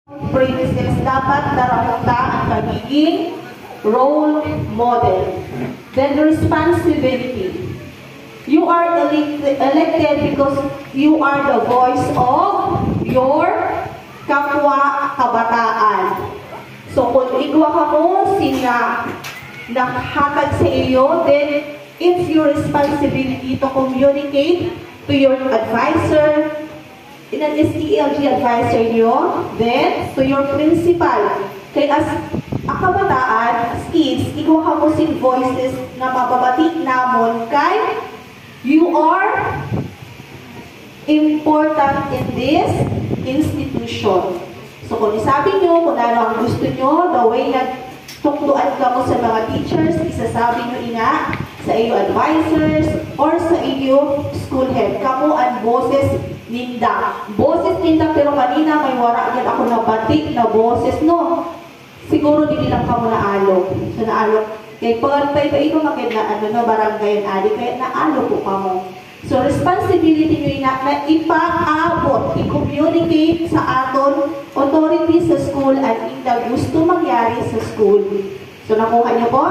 Princess, dapat nararamta ang pagiging role model. Then responsibility. You are elected because you are the voice of your kapwa kabataan. So kung igwa ka mo sina nakahatag sa iyo, then it's your responsibility to communicate to your advisor, in an STLG advisor nyo, then to your principal. Kaya as kabataan, as kids, igwa ka mo sin voices na mababati namon kay you are important in this institution. So kung isabi nyo, kung ano ang gusto nyo, the way na tukduan ka mo sa mga teachers, isasabi nyo ina sa iyo advisors or sa iyo school head. Kamu ang boses ninda. Boses ninda, pero kanina may wara yan ako na batik na boses, no? Siguro hindi lang kamo naalo. So naalo. Kay pagantay pa ito makit na ano na barangay adi, kaya naalo po kamo. So responsibility nyo na ipaabot, i-communicate sa aton authority sa school at inda gusto mangyari sa school. So nakuha niyo po?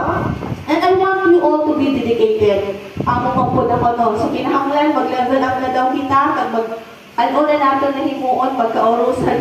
And I want you all to be dedicated. Ang mga po na ko no. So kinahanglan, mag-level up na daw kita, kag mag-ano na natin na himuon, pagka-orusan.